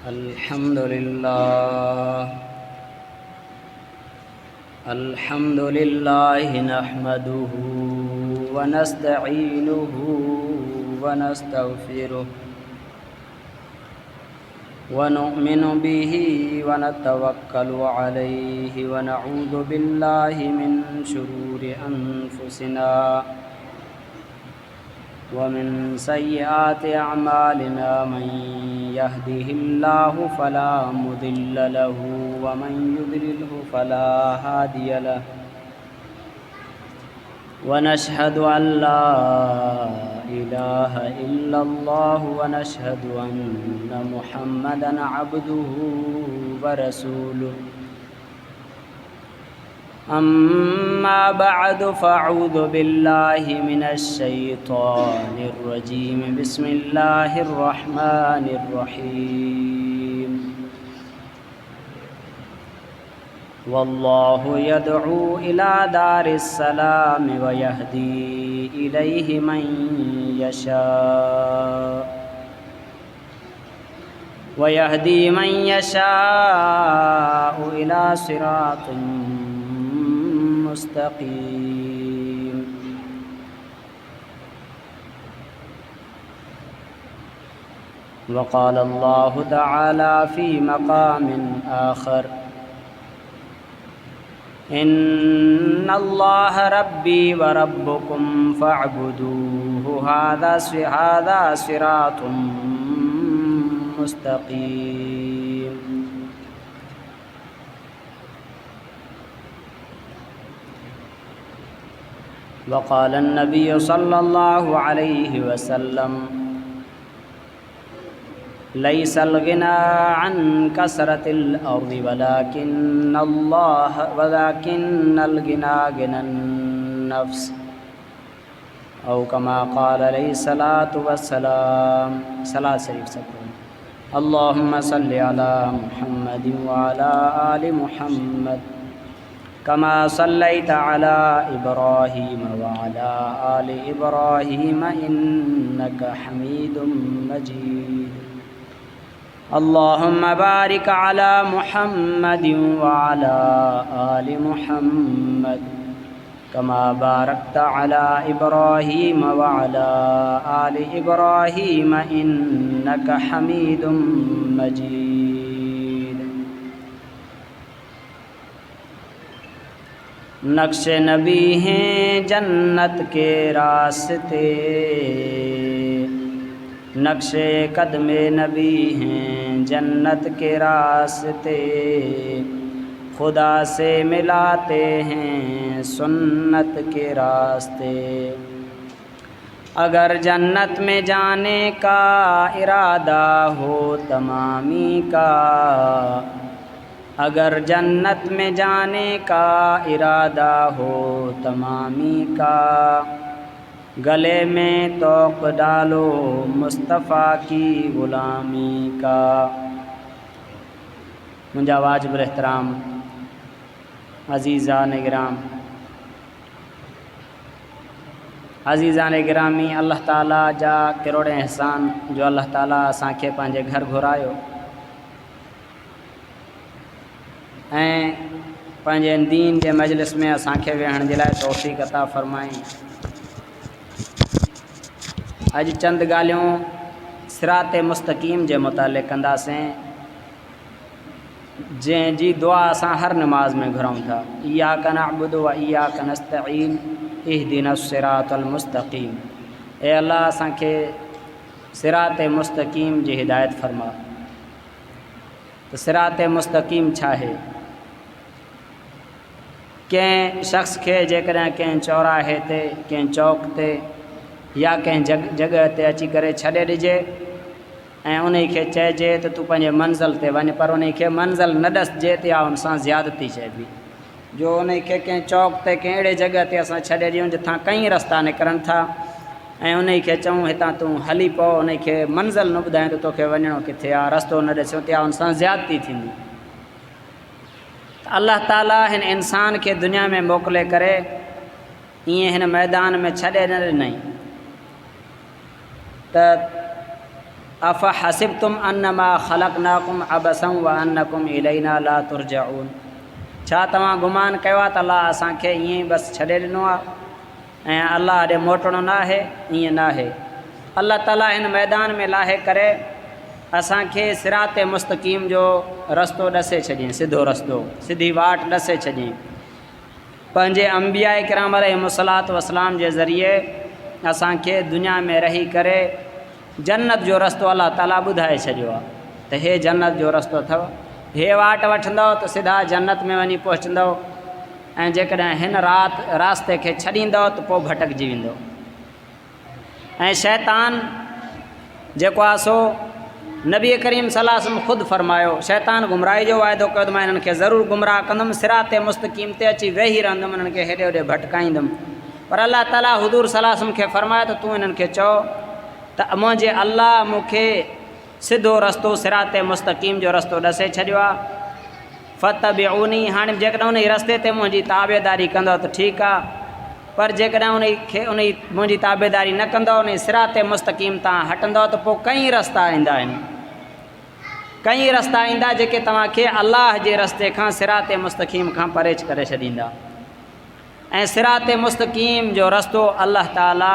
अल्हम्दुलिल्लाह नहमदुहु व नस्तईनुहु व नस्तगफिरुह व नु'मिनु बिही व नतवक्कलु अलैहि व नऊज़ु बिल्लाहि मिन शुरूरि अनफुसिना व मिन सय्यिआति अअमालिना मन यहदिहिल्लाहु फला मुदिल्ल लहु व मन युद्लिल्हु फला हादिय लहु व नशहदु अल्ला इलाहा इल्लल्लाह व नशहदु अन्ना मुहम्मदन अब्दुहु व रसूलुहु अम्मा बअदु फ़अऊज़ु बिल्लाहि मिनश शैतानिर रजीम बिस्मिल्लाहिर रहमानिर रहीम वल्लाहु यदउ इला दारिस सलाम व यहदी इलैहि मन यशा इला सिरातिन मुस्तकीम। वक़ाल अल्लाहु तआला फ़ी मक़ामिन आख़र इन्नल्लाह रब्बी व रब्बुकुम फ़अब्दूहु हाज़ा सिरातुम मुस्तक़ीम। वक़ाल नबी सल्लल्लाहु अलैहि वसल्लम लैसल गिना अन कसरतिल अर्दि वलाकिन्नल गिना गिनन नफ्स औ कमा क़ाल अलैहिस्सलातु वस्सलाम। सलात शरीफ सब अल्लाहुम्मा सल्लि अला मुहम्मदिन व अला आलि मुहम्मद कमा सल्लैता अला इब्राहीम व अला आलि इब्राहीम इन्नका हमीदुम मजीद। अल्लाहुम्मा बारिक अला मुहम्मदिन व अला आलि मुहम्मद कमा बारकता अला इब्राहीम व अला आलि इब्राहीम इन्नका हमीदुम मजीद। नक्शे नबी हैं जन्नत के रास्ते, नक्शे कदमे नबी हैं जन्नत के रास्ते, खुदा से मिलाते हैं सुन्नत के रास्ते। अगर जन्नत में जाने का इरादा हो तमामी का, अगर जन्नत में जाने का इरादा हो तमामी का, गले में तोक डालो मुस्तफ़ा की ग़ुलामी का। मुंजा वाजिब एहतराम अज़ीज़ान गिराम, अज़ीज़ान गिरामी, अल्लाह ताला जा करोड़ एहसान जो अल्लाह ताला असांखे पंहिंजे घर घुरायो ऐं पंहिंजे दीन जे मजलिस में असांखे वेहण जे लाइ तौफ़ीक़ अता फ़रमाई। अॼु चंद ॻाल्हियूं सिराते मुस्तक़ीम जे मुतालिक़ कंदासीं, जंहिंजी दुआ असां हर नमाज़ में घुरऊं था। इय्याका नअबुदु व इय्याका नस्तईन इहदिनस सिरातल मुस्तक़ीम। ए अल्लाह असांखे सिराते मुस्तक़ीम जी हिदायत फ़रमा। त सिराते मुस्तक़ीम छा आहे? कंहिं शख़्स खे जेकॾहिं कंहिं चौराहे ते, कंहिं चौक ते या कंहिं जॻह ते अची करे छॾे ॾिजे ऐं उन खे चइजे त तूं पंहिंजे मंज़िल ते वञ, पर उन खे मंज़िल न ॾसजे त या उन सां ज़्यादती चइबी। जो उन खे कंहिं चौक ते कंहिं अहिड़े जॻह ते असां छॾे ॾियूं जिथां कई रस्ता निकिरनि था ऐं उन खे चऊं हितां तूं हली पओ, उन खे मंज़िल न ॿुधायूं त तोखे वञिणो किथे आहे, रस्तो न ॾिसूं त या उन सां ज़्यादती थींदी। अल्लाह ताला हिन इंसान खे दुनिया में मोकिले करे ईअं हिन मैदान में छॾे न ॾिनई त अफ़ हसिबतुम अन्नमा ख़लक़नाकुम अबसन व अन्नकुम इलैना ला तुरजऊन। छा तव्हां गुमान कयो आहे त अलाह असांखे ईअं ई बसि छॾे ॾिनो आहे ऐं अलाह ॾे मोटणो न आहे? ईअं न आहे। अल्लाह ताला हिन मैदान में लाहे करे असांखे सिरात मुस्तक़ीम जो रस्तो ॾसे छॾियईं, सिधो रस्तो, सिधी वाट ॾसे छॾियईं। पंहिंजे अंबिया किराम अलैहिमुस्सलातु वस्सलाम जे ज़रिए असांखे दुनिया में रही करे जन्नत जो रस्तो अलाह ताला ॿुधाए छॾियो आहे त हे जन्नत जो रस्तो अथव, हे वाट वठंदव त सिधा जन्नत में वञी पहुचंदव, ऐं जेकॾहिं हिन रास्ते खे छॾींदव त पोइ भटकजी वेंदव। ऐं शैतान जेको आहे सो नबी करीम सल्लल्लाहु अलैहि वसल्लम ख़ुदि फरमायो, शैतान गुमराही जो वाइदो कयो त मां हिननि खे ज़रूरु गुमराह कंदुमि, सिरात मुस्तक़ीम ते अची वेही रहंदुमि, हिननि खे हेॾे होॾे भटकाईंदुमि। पर अलाह ताला हुज़ूर सल्लल्लाहु अलैहि वसल्लम खे फरमायो त तूं हिननि खे चओ त मुंहिंजे अलाह मूंखे सिधो रस्तो सिरात मुस्तक़ीम जो रस्तो ॾसे छॾियो आहे, फतबिऊनी। हाणे जेकॾहिं उन रस्ते ते मुंहिंजी ताबेदारी कंदव त ठीकु आहे, पर जेकॾहिं उन मुंहिंजी ताबेदारी न कंदव, उन सिरात मुस्तक़ीम तां हटंदव त पोइ कई रस्ता ईंदा आहिनि, कई रस्ता ईंदा जेके तव्हांखे अलाह जे रस्ते खां सिरात मुस्तक़ीम खां परहेज करे छॾींदा। ऐं सिरात मुस्तक़ीम जो रस्तो अल्लाह ताला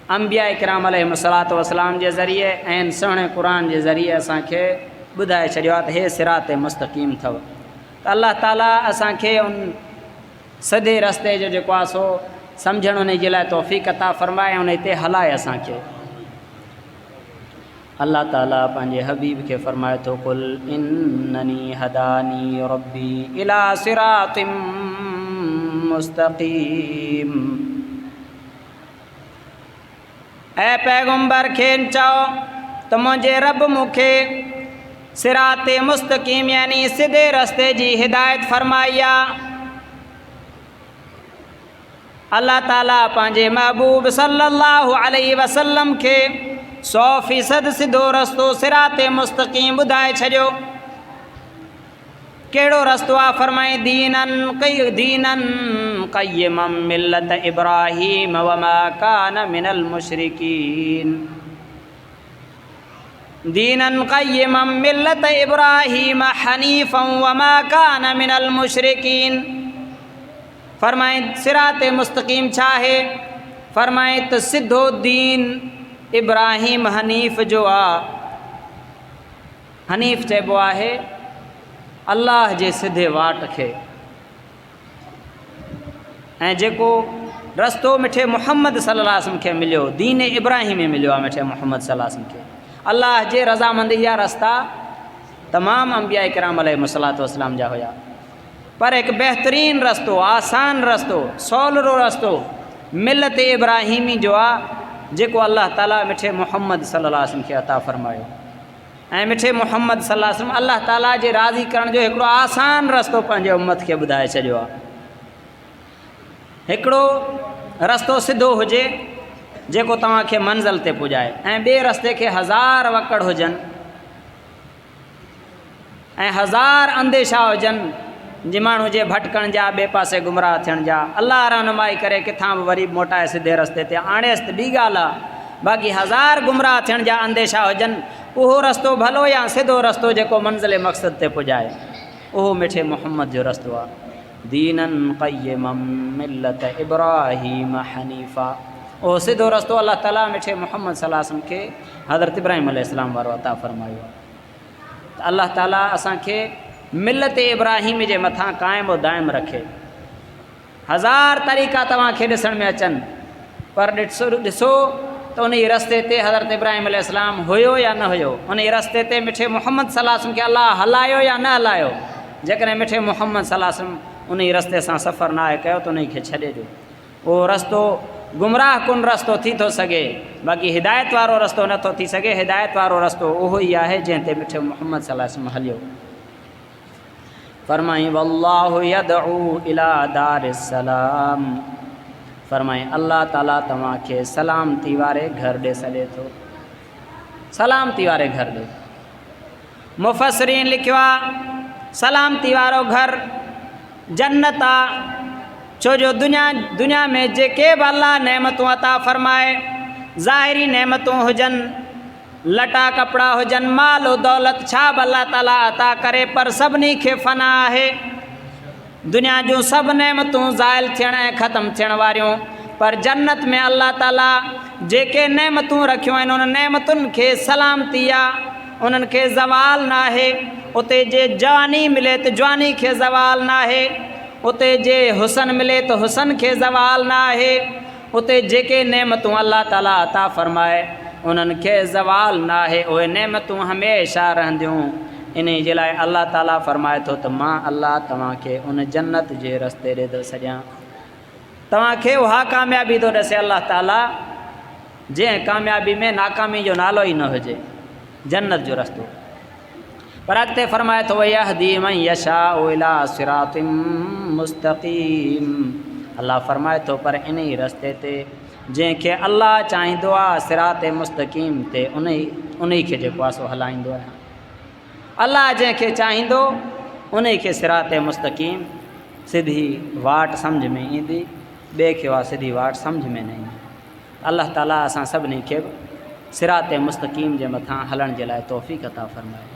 अंबिया किराम अलैहिमुस्सलातु वस्सलाम जे ज़रिए ऐं सुहिणे क़ुरान जे ज़रिए असांखे ॿुधाए छॾियो आहे त हे सिरात मुस्तक़ीम अथव। त अल्लाह ताला असांखे उन सिधे रस्ते जो जेको आहे सो सम्झण उन जे लाइ तौफ़ीक़ अता फ़रमाए, उन ते हलाए असांखे। अल्लाह ताला पंहिंजे हबीब खे फ़रमाए थो, कुल इन्ननी हदानी रब्बी इला सिरातिम मुस्तक़ीम। ऐं पैगंबर खे चओ त मुंहिंजे रब मूंखे सिरात मुस्तक़ीम यानी सिधे रस्ते जी हिदायत फ़रमाई आहे। अल्लाह ताला पंहिंजे महबूब सल्लल्लाहु अलैहि वसल्लम खे 100% सिधो रस्तो सिरात मुस्तक़ीम ॿुधाए छॾियो। कहिड़ो रस्तो आहे? फ़रमाए दीनन क़य्यिमम मिल्लत इब्राहीम वमा कान मिनल मुशरिकीन। दीनन क़य्यिमम मिल्लत इब्राहीम हनीफ़म वमा कान मिनल मुशरिकीन। फ़रमाए सिरात मुस्तक़ीम छा आहे? फ़रमाए त सिधो दीन इब्राहीम हनीफ़ जो आहे। हनीफ़ चइबो आहे अल्लाह जे सिधे वाट खे। ऐं जेको रस्तो मिठे मुहम्मद सल्लल्लाहु अलैहि वसल्लम खे मिलियो, दीन इब्राहीम में मिलियो आहे मिठे मुहम्मद सल्लल्लाहु अलैहि वसल्लम खे। अल्लाह जे रज़ामंदी जा रस्ता तमामु अंबिया किराम अलैहिमुस्सलातु वस्सलाम जा हुया, पर हिकु बहितरीनु रस्तो, आसान रस्तो, सवलो रस्तो मिलत इब्राहीमी जो आहे, जेको अल्लाह ताला मिठे मुहम्मद सल्लल्लाहु अलैहि वसल्लम खे अता फ़रमायो। ऐं मिठे मुहम्मद सल्लल्लाहु अलैहि वसल्लम अल्लाह ताला जे राज़ी करण जो हिकिड़ो आसान रस्तो पंहिंजे उम्मत खे ॿुधाए छॾियो आहे। हिकिड़ो रस्तो सिधो हुजे जेको तव्हांखे मंज़िल ते पुॼाए, ऐं ॿिए रस्ते खे 1000 वकड़ हुजनि ऐं 1000 अंदेशा हुजनि जे माण्हू जे भटकण जा, ॿिए पासे गुमराह थियण जा। अल्लाह रहनुमाई करे किथां बि वरी मोटाए सिधे रस्ते ते आणेसि त ॿी ॻाल्हि आहे, बाक़ी 1000 गुमराह थियण जा अंदेशा हुजनि, उहो रस्तो भलो या सिधो रस्तो जेको मंज़िल मक़सद ते पुॼाए, उहो मिठे मुहम्मद जो रस्तो आहे। दीनन क़य्यिमम मिल्लत इब्राहीम हनीफ़ा। उहो सिधो रस्तो अल्लाह ताला मिठे मुहम्मद सल्लल्लाहु अलैहि वसल्लम खे हज़रत इब्राहीम अलैहिस्सलाम वारो अता फ़रमायो आहे। त अल्लाह ताला असांखे मिल्लत इब्राहीम जे मथां क़ाइमु और दाइमु रखे। 1000 तरीक़ा तव्हांखे ॾिसण में अचनि, पर ॾिसो त उन रस्ते ते हज़रत इब्राहीम अलैहिस्सलाम हुयो या न हुयो, उन रस्ते ते मिठे मुहम्मद सल्लल्लाहु अलैहि वसल्लम खे अल्लाह हलायो या न हलायो। जेकॾहिं मिठे मुहम्मद सल्लल्लाहु अलैहि वसल्लम उन रस्ते सां सफ़र न आहे कयो त उन खे छॾे ॾियो। उहो रस्तो गुमराह कुन रस्तो थी थो सघे, बाक़ी हिदायत वारो रस्तो नथो थी सघे। हिदायत वारो रस्तो उहो ई आहे जंहिं ते मिठे मुहम्मद सल्लल्लाहु अलैहि वसल्लम हलियो। फ़रमाई वल्लाहु यदऊ इला दारिस्सलाम। फ़रमाई अल्लाह ताला तव्हांखे सलामती वारे घर ॾे सॾे थो, सलामती वारे घर ॾे। मुफ़स्सिरीन लिखियो आहे सलामती वारो घर जन्नत आहे, छो जो दुनिया में जेके बि अल्लाह नेमतूं अता फ़रमाए, ज़ाहिरी नेमतूं हुजनि लटा कपड़ा हुजन माल दौलत छा अल्लाह ताला अता करे पर सभिनी खे फना है। दुनिया जो सब नेमतूं ज़ाइल थियण ऐं ख़त्म थियण वारियूं, पर जन्नत में अल्लाह ताला जेके नेमतूं रखियूं आहिनि उन नेमतुनि खे सलामती आहे, उन्हनि खे ज़वाल न आहे। उते जे जवानी मिले त जवानी खे ज़वाल न आहे, उते जे हुसन मिले त हुसन खे ज़वाल न आहे। उते जेके नेमतूं अल्लाह ताला अता फ़रमाए उन्हनि खे ज़वाल न आहे, उहे नेमतूं हमेशह रहंदियूं। इन जे लाइ अल्लाह ताला फ़रमाए थो त मां अल्लाह तव्हांखे उन जन्नत जे रस्ते ॾे थो सॼां, तव्हांखे उहा कामयाबी थो ॾसे अल्लाह ताला जंहिं कामयाबी में नाकामी जो नालो ई न हुजे, जन्नत जो रस्तो। पर अॻिते फ़रमाए थो यहदी मन यशाउ इला सिरातिम मुस्तक़ीम। अल्लाह फ़रमाए थो पर इन ई रस्ते ते जंहिंखे अल्लाह चाहींदो आहे सिरात मुस्तक़ीम ते उन खे जेको आहे सो हलाईंदो आहे। अल्लाह जंहिंखे चाहींदो उन खे सिरात मुस्तक़ीम सिधी वाट सम्झ में ईंदी, ॿिए खे उहा सिधी वाट सम्झ में न ईंदी। अल्लाह ताला असां सभिनी खे सिरात मुस्तक़ीम जे मथां हलण जे लाइ तौफ़ीक़ अता फ़रमाए।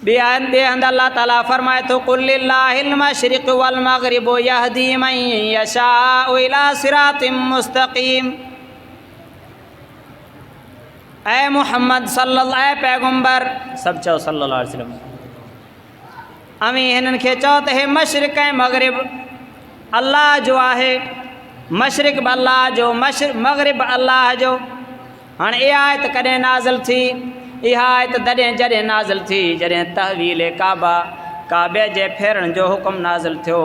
ॿिए हंधि अल्लाह ताला फ़रमाए थो कुल लिल्लाहिल मशरिक़ वल मग़रिब यहदी मन यशाउ इला सिरातिम मुस्तक़ीम। ऐ मोहम्मद सल्लल्लाहु ऐ पैगंबर सभु चओ सल्लल्लाहु अलैहि वसल्लम, अवी हिननि खे चओ त हे मशरिक़ ऐं मग़रिब अल्लाह जो आहे, मशरिक़ बि अल्लाह जो, मग़रिब अल्लाह जो। हाणे इहा आयत कॾहिं नाज़िल थी? इहा आयत जॾहिं नाज़िल थी जॾहिं तहवील काबे जे फेरण जो हुकुम नाज़िल थियो,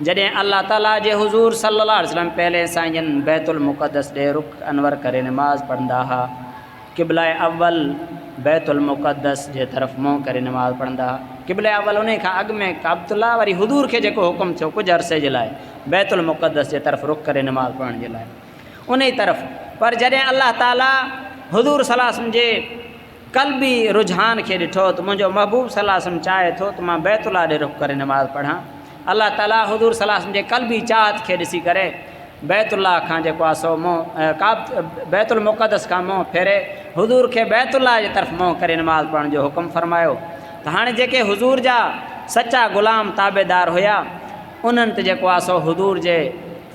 जॾहिं अल्लाह ताला जे हुज़ूर सल्लल्लाहु अलैहि वसल्लम पहले साईं बैतुल मुक़द्दस ॾे रुख अनवर करे नमाज़ पढ़ंदा हुआ, क़िबला अव्वल बैतुल मुक़द्दस जे तरफ़ मुंहुं करे नमाज़ पढ़ंदा हुआ। क़िबला अव्वल उन खां अॻु में काबतुल्लाह वरी हुज़ूर खे जेको हुकुम थियो कुझु अरसे जे लाइ बैतुल मुक़द्दस जे तरफ़ रुख करे नमाज़ पढ़ण जे लाइ उन ई तरफ़। पर जॾहिं अल्लाह ताला हुज़ूर सल्लल्लाहु अलैहि वसल्लम जे क़ल्बी रुझान खे ॾिठो त मुंहिंजो महबूब सल्लल्लाहु अलैहि वसल्लम चाहे थो त मां बैतुल्लाह ॾे रुख करे नमाज़ पढ़ां, अल्लाह ताला हुज़ूर सल्लल्लाहु अलैहि वसल्लम जे क़ल्बी चाहत खे ॾिसी करे बैतुल्लाह खां जेको आहे सो बैतुल मुक़द्दस खां मुंहुं फेरे हुज़ूर खे बैतुल्लाह जे तरफ़ मुंहुं करे नमाज़ पढ़ण जो हुकुम फ़रमायो। त हाणे जेके हुज़ूर जा सचा ग़ुलाम ताबेदार हुया उन्हनि ते जेको आहे सो हुज़ूर जे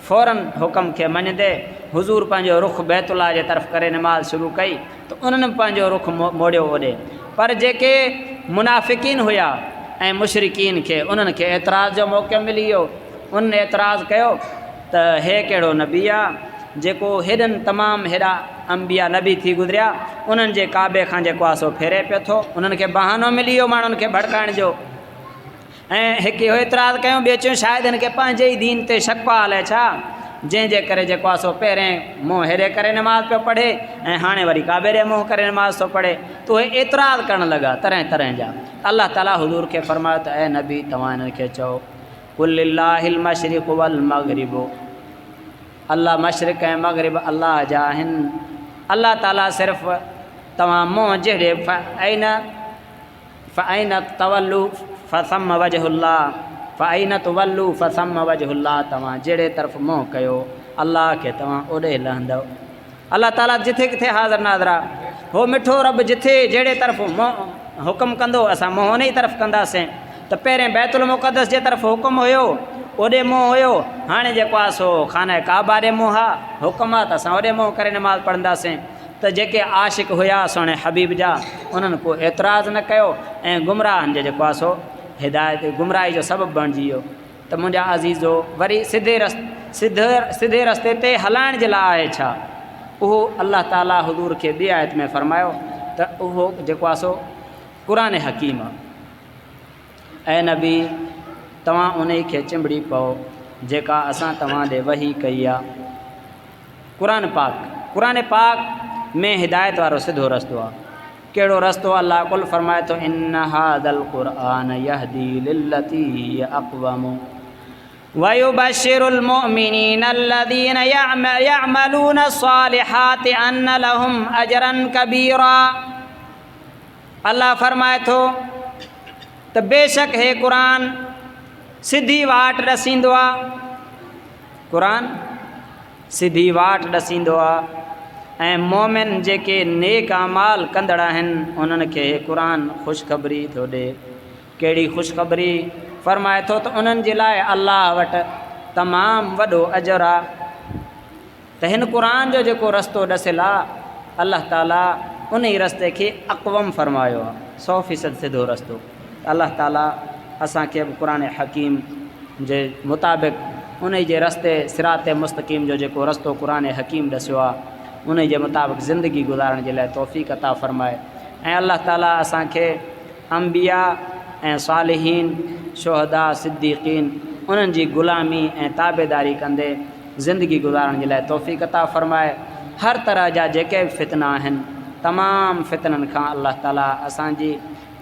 फ़ौरन हुकुम खे मञंदे हुज़ूर पंहिंजो रुख बैतुल्लाह जे तरफ़ करे नमाज़ शुरू कई त उन्हनि पंहिंजो रुख मोड़ियो ओॾे। पर जेके मुनाफ़िकीन हुया ऐं मुशरिकीन खे उन्हनि खे एतिराज़ जो मौक़ो मिली वियो। उन्हनि एतिराज़ कयो त हे कहिड़ो नबी आहे जेको हेॾनि तमामु हेॾा अंबिया नबी थी गुज़रिया उन्हनि जे काबे खां जेको आहे सो फेरे पियो थो, उन्हनि खे बहानो मिली वियो माण्हुनि खे भड़काइण जो। ऐं हिकु इहो एतिराज़ कयूं, ॿियो चयूं शायदि हिन खे पंहिंजे ई दीन ते शक हले छा, जंहिंजे करे जेको आहे सो पहिरें मुंहुं हेॾे करे नमाज़ पियो पढ़े ऐं हाणे वरी काबे ॾे मुंहुं करे नमाज़ थो पढ़े। त उहे एतिराज़ करणु लॻा तरह तरह जा। अल्लाह ताला हुज़ूर खे फ़रमायो त ऐं नबी तव्हां हिननि खे चओ कुल लिल्लाहिल मशरिक़ वल मग़रिब, अल्लाह मशरिक़ ऐं मग़रिब अल्लाह जा आहिनि। अल्लाह ताला सिर्फ़ु तव्हां मुंहुं जहिड़े फ़अैन तवल्लू फ़सम वजहुल्लाह फ़अैन तुवल्लू फ़सम वजहुल्लाह, तव्हां जहिड़े तरफ़ मुंहुं कयो अल्लाह खे तव्हां ओॾे लहंदव। अल्लाह ताला जिथे किथे हाज़िर नाज़िर आहे, हो मिठो रब जिथे जहिड़े तरफ़ हुकुम कंदो असां मुंहुं उन ई तरफ़ कंदासीं। त पहिरें बैतुल मुक़द्दस जे तरफ़ हुकुम हुयो ओॾे मुंहुं हुयो, हाणे जेको आहे सो खाने काबा ॾे मुंहुं आहे, हुकुम आहे त असां ओॾे मुंहुं करे नमाज़ पढ़ंदासीं। त जेके आशिक़ हुया सोणे हबीब जा उन्हनि को एतिराज़ न कयो ऐं गुमराहनि जो जेको आहे सो हिदायत गुमराही जो सबबु बणिजी वियो। त मुंहिंजा अज़ीज़ो वरी सिधे रस्ते ते हलाइण जे लाइ आहे छा, उहो अल्लाह ताला हुज़ूर खे ॿी आयत में फ़रमायो त उहो जेको आहे सो क़ुरान हकीम आहे। ऐं नबी तव्हां उन खे चिंबड़ी पओ जेका असां तव्हां ॾे वही कई आहे। क़ुरान पाक में हिदायत वारो सिधो रस्तो आहे। कहिड़ो रस्तो? अल्लाह कुल फ़रमाए थो इन हादल क़ुरआन यहदी लिल्लती हिय अक़वम वयुबश्शिरुल मुमिनीन अल्लज़ीना यअमलून अस्सालिहाति अन्न लहुम अजरन कबीरा। अल्लाह फ़रमाए थो त बेशक हे क़ुरान सिधी वाट ॾसींदो आहे, क़ुरान सिधी वाट ॾसींदो आहे ऐं मोमिन जेके नेक अमाल कंदड़ आहिनि उन्हनि खे क़ुरान ख़ुशख़बरी थो ॾिए। कहिड़ी ख़ुशख़बरी फ़रमाए थो त उन्हनि जे लाइ अलाह वटि तमामु वॾो अजर आहे। त हिन क़ुरान जो जेको रस्तो ॾसियलु आहे अल्लाह ताला उन ई रस्ते खे अक़वम फ़रमायो आहे, 100% सिधो रस्तो। अल्लाह ताला असांखे बि क़ुरान हकीम जे मुताबिक़ उन जे रस्ते सिरात मुस्तक़ीम जो जेको रस्तो क़ुरान हकीम ॾसियो आहे उन जे मुताबिक़ ज़िंदगी गुज़ारण जे लाइ तौफ़ीक़ अता फ़रमाए। ऐं अल्लाह ताला असांखे अंबिया ऐं सालिहीन, शुहदा, सिद्दीक़ीन उन्हनि जी ग़ुलामी ऐं ताबेदारी कंदे ज़िंदगी गुज़ारण जे लाइ तौफ़ीक़ अता फ़रमाए। हर तरह जा जेके बि फितना आहिनि तमामु फितननि खां अल्लाह ताला असांजी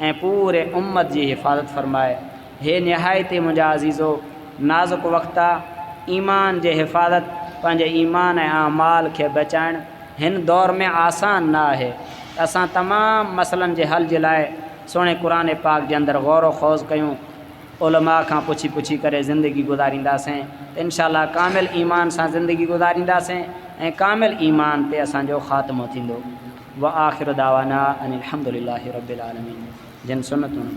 ऐं पूरे उम्मत जी हिफ़ाज़त फ़रमाए। हे निहायती मुंहिंजा अज़ीज़ो नाज़ुक वक़्तु आहे। ईमान जे हिफ़ाज़त पंहिंजे ईमान ऐं अमाल खे बचाइणु हिन दौर में आसान न आहे। असां तमामु मसइलनि जे हल जे लाइ सुहिणे क़ुरान पाक जे अंदरि गौर ख़ौज़ कयूं, उलमा खां पुछी करे ज़िंदगी गुज़ारींदासीं त इंशाअल्लाह कामिल ईमान सां ज़िंदगी गुज़ारींदासीं ऐं कामिल ईमान ते असांजो ख़ात्मो थींदो। व आख़िर दावाना अनिल हम्दुलिल्लाहि रब्बिल आलमीन। जिन सुन्नतुनि